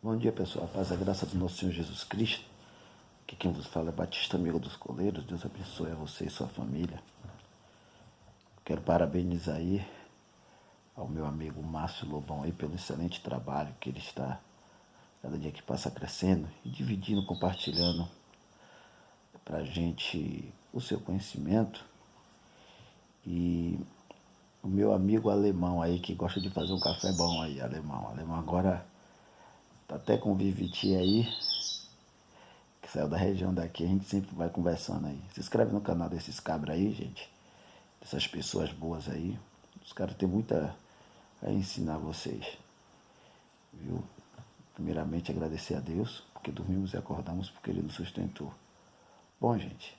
Bom dia, pessoal. A paz e a graça do nosso Senhor Jesus Cristo. Aqui quem vos fala é Batista, amigo dos coleiros. Deus abençoe a você e sua família. Quero parabenizar aí ao meu amigo Márcio Lobão aí pelo excelente trabalho que ele está, cada dia que passa, crescendo e dividindo, compartilhando pra gente o seu conhecimento. E o meu amigo alemão aí que gosta de fazer um café bom aí, alemão. Alemão agora tá até com o Viviti aí, que saiu da região daqui, a gente sempre vai conversando aí. Se inscreve no canal desses cabras aí, gente. Dessas pessoas boas aí. Os caras têm muita a ensinar vocês. Viu? Primeiramente agradecer a Deus, porque dormimos e acordamos, porque Ele nos sustentou. Bom, gente,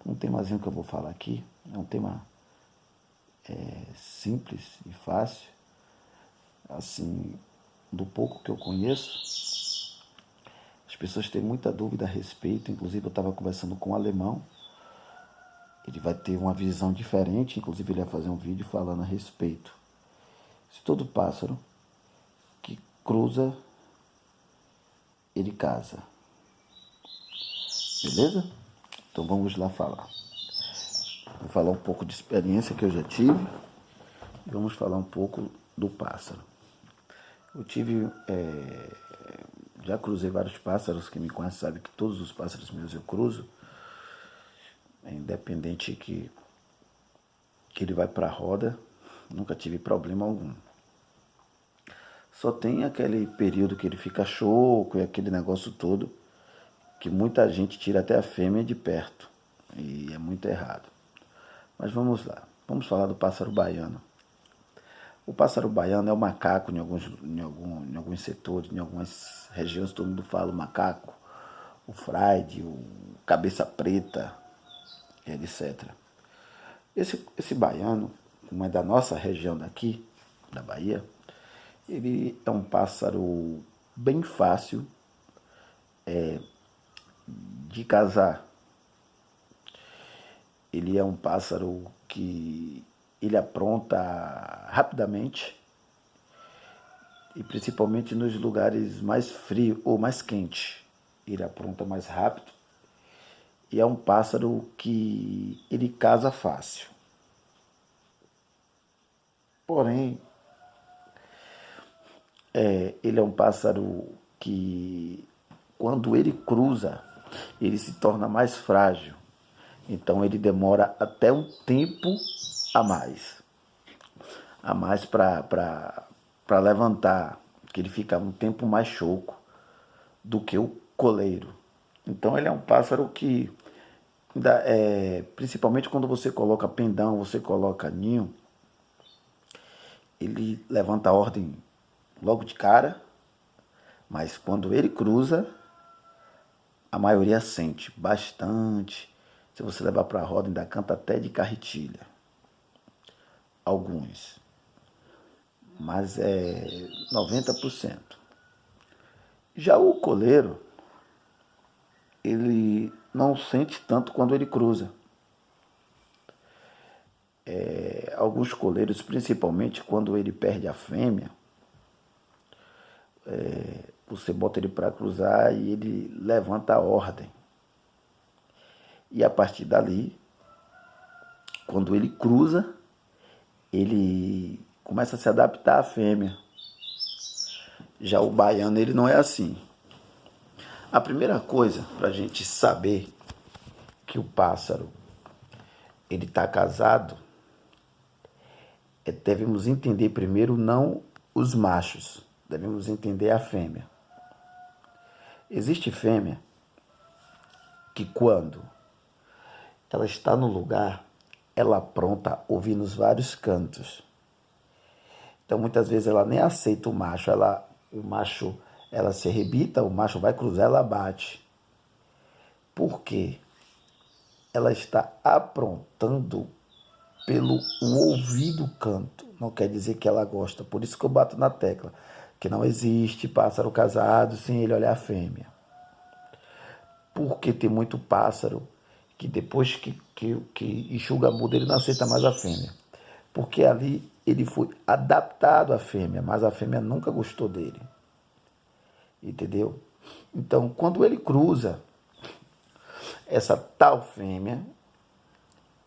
um temazinho que eu vou falar aqui é um tema simples e fácil. Assim, do pouco que eu conheço, as pessoas têm muita dúvida a respeito. Inclusive eu estava conversando com um alemão. Ele vai ter uma visão diferente, inclusive ele vai fazer um vídeo falando a respeito. Se todo pássaro que cruza, ele casa. Beleza? Então vamos lá falar. Vou falar um pouco de experiência que eu já tive e vamos falar um pouco do pássaro. Eu tive, já cruzei vários pássaros. Quem me conhece sabe que todos os pássaros meus eu cruzo. Independente que ele vai para a roda, nunca tive problema algum. Só tem aquele período que ele fica choco e aquele negócio todo, que muita gente tira até a fêmea de perto. E é muito errado. Mas vamos lá. Vamos falar do pássaro baiano. O pássaro baiano é o macaco em alguns setores, em algumas regiões todo mundo fala o macaco, o frade, o cabeça preta, etc. Esse baiano, como é da nossa região daqui, da Bahia, ele é um pássaro bem fácil de casar. Ele é um pássaro que ele apronta rapidamente e principalmente nos lugares mais frios ou mais quentes. Ele apronta mais rápido e é um pássaro que ele casa fácil. Porém, ele é um pássaro que, quando ele cruza, ele se torna mais frágil. Então ele demora até um tempo a mais para levantar, que ele fica um tempo mais choco do que o coleiro. Então ele é um pássaro que, principalmente quando você coloca pendão, você coloca ninho, ele levanta a ordem logo de cara, mas quando ele cruza, a maioria sente bastante. Se você levar para a roda, ainda canta até de carretilha. Alguns. Mas é 90%. Já o coleiro, ele não sente tanto quando ele cruza. Alguns coleiros, principalmente quando ele perde a fêmea, você bota ele para cruzar e ele levanta a ordem. E a partir dali, quando ele cruza, ele começa a se adaptar à fêmea. Já o baiano, ele não é assim. A primeira coisa para a gente saber que o pássaro ele está casado, devemos entender primeiro não os machos, devemos entender a fêmea. Existe fêmea que, quando ela está no lugar, ela apronta ouvir nos vários cantos. Então muitas vezes ela nem aceita o macho, ela se arrebita, o macho vai cruzar, ela bate. Por quê? Ela está aprontando pelo ouvir do canto. Não quer dizer que ela gosta. Por isso que eu bato na tecla, que não existe pássaro casado sem ele olhar a fêmea. Porque tem muito pássaro que depois que enxuga a muda, ele não aceita mais a fêmea. Porque ali ele foi adaptado à fêmea, mas a fêmea nunca gostou dele. entendeu? Então, quando ele cruza essa tal fêmea,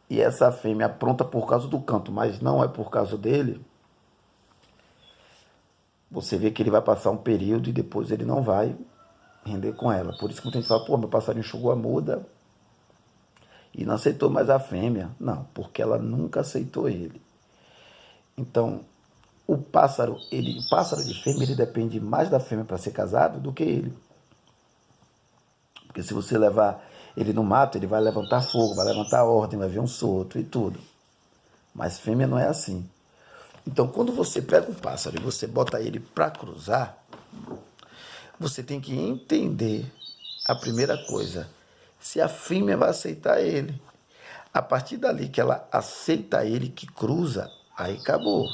e essa fêmea apronta por causa do canto, mas não é por causa dele, você vê que ele vai passar um período e depois ele não vai render com ela. Por isso que muita gente fala, pô, meu passarinho chegou a muda e não aceitou mais a fêmea. Não, porque ela nunca aceitou ele. Então, o pássaro de fêmea, ele depende mais da fêmea para ser casado do que ele. Porque se você levar ele no mato, ele vai levantar fogo, vai levantar ordem, vai ver um solto e tudo. Mas fêmea não é assim. Então, quando você pega um pássaro e você bota ele para cruzar, você tem que entender a primeira coisa, se a fêmea vai aceitar ele. A partir dali que ela aceita ele, que cruza, aí acabou.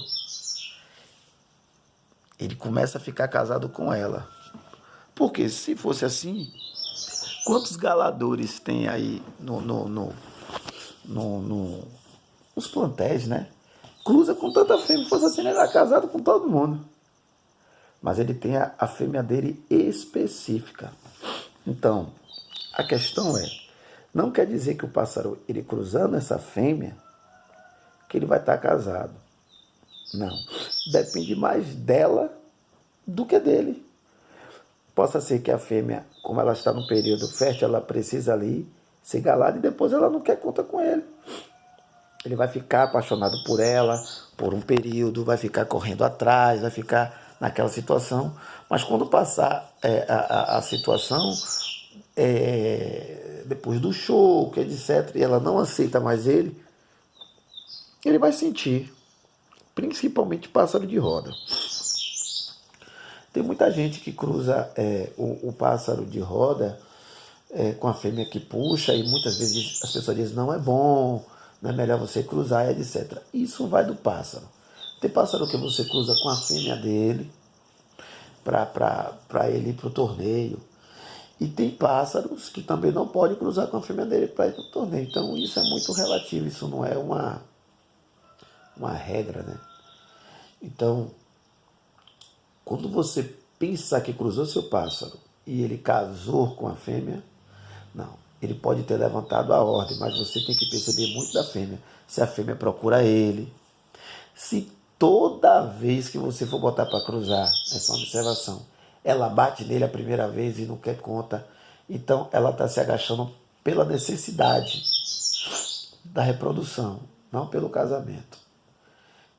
Ele começa a ficar casado com ela. Porque se fosse assim, quantos galadores tem aí nos plantéis, né? Cruza com tanta fêmea, fosse assim, ele era casado com todo mundo. Mas ele tem a fêmea dele específica. Então, a questão é, não quer dizer que o pássaro, ele cruzando essa fêmea, que ele vai estar casado. Não. Depende mais dela do que dele. Possa ser que a fêmea, como ela está no período fértil, ela precisa ali ser galada e depois ela não quer conta com ele. Ele vai ficar apaixonado por ela por um período, vai ficar correndo atrás, vai ficar naquela situação. Mas quando passar a situação, depois do show, que etc., e ela não aceita mais ele vai sentir, principalmente pássaro de roda. Tem muita gente que cruza o pássaro de roda com a fêmea que puxa, e muitas vezes as pessoas dizem, não é bom, não é melhor você cruzar, etc. Isso vai do pássaro. Tem pássaro que você cruza com a fêmea dele, para ele ir para o torneio. E tem pássaros que também não podem cruzar com a fêmea dele para ir para o torneio. Então isso é muito relativo, isso não é uma regra, né? Então, quando você pensar que cruzou seu pássaro e ele casou com a fêmea, não. Ele pode ter levantado a ordem, mas você tem que perceber muito da fêmea. Se a fêmea procura ele. Se toda vez que você for botar para cruzar, essa é uma observação, ela bate nele a primeira vez e não quer conta, então ela está se agachando pela necessidade da reprodução, não pelo casamento.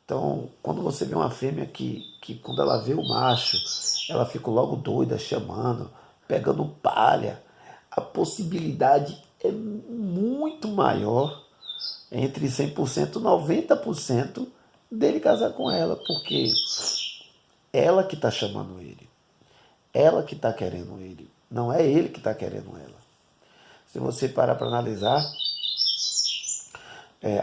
Então, quando você vê uma fêmea que quando ela vê o macho, ela fica logo doida, chamando, pegando palha, a possibilidade é muito maior, entre 100% e 90%, dele casar com ela, porque ela que está chamando ele, ela que está querendo ele, não é ele que está querendo ela. Se você parar para analisar,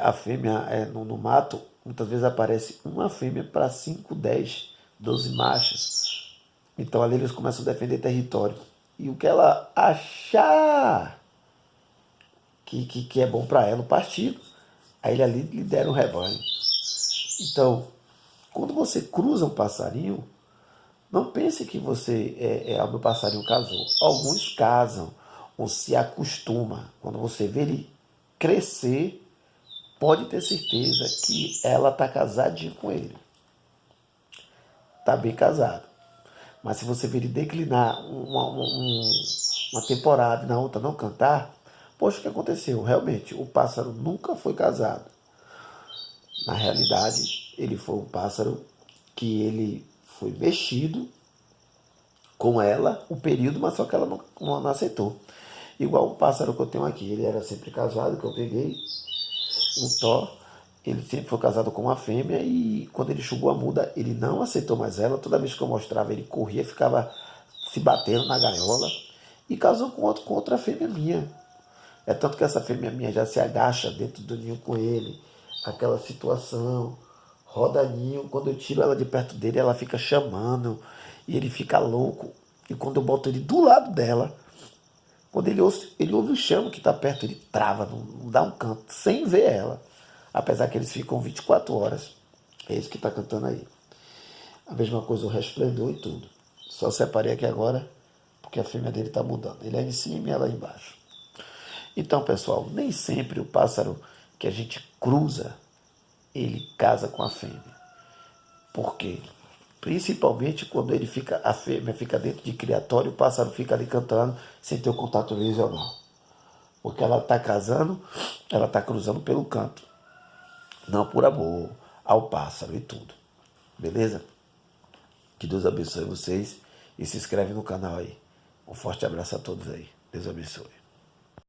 a fêmea no mato, muitas vezes aparece uma fêmea para 5, 10, 12 machos. Então ali eles começam a defender território. E o que ela achar que é bom para ela, o partido, aí ele ali lidera o rebanho. Então, quando você cruza um passarinho, não pense que você o meu passarinho casou. Alguns casam ou se acostuma. Quando você vê ele crescer, pode ter certeza que ela está casadinha com ele. Está bem casado. Mas se você ver ele declinar uma temporada e na outra não cantar, poxa, o que aconteceu? Realmente, o pássaro nunca foi casado. Na realidade, ele foi um pássaro que ele foi mexido com ela o período, mas só que ela não aceitou. Igual o pássaro que eu tenho aqui, ele era sempre casado, que eu peguei, um tó, ele sempre foi casado com uma fêmea e quando ele chegou a muda, ele não aceitou mais ela. Toda vez que eu mostrava, ele corria, ficava se batendo na gaiola e casou com outra fêmea minha. É tanto que essa fêmea minha já se agacha dentro do ninho com ele, aquela situação, roda ninho, quando eu tiro ela de perto dele, ela fica chamando e ele fica louco. E quando eu boto ele do lado dela, quando ele ouve o chamo que está perto, ele trava, não dá um canto, sem ver ela. Apesar que eles ficam 24 horas. É isso que está cantando aí. A mesma coisa o resplendor e tudo. Só separei aqui agora, porque a fêmea dele está mudando. Ele é em cima e ela é embaixo. Então, pessoal, nem sempre o pássaro que a gente cruza, ele casa com a fêmea. Por quê? Principalmente quando a fêmea fica dentro de criatório, o pássaro fica ali cantando sem ter o contato visual. Porque ela está casando, ela está cruzando pelo canto. Não por amor ao pássaro e tudo. Beleza? Que Deus abençoe vocês e se inscreve no canal aí. Um forte abraço a todos aí. Deus abençoe.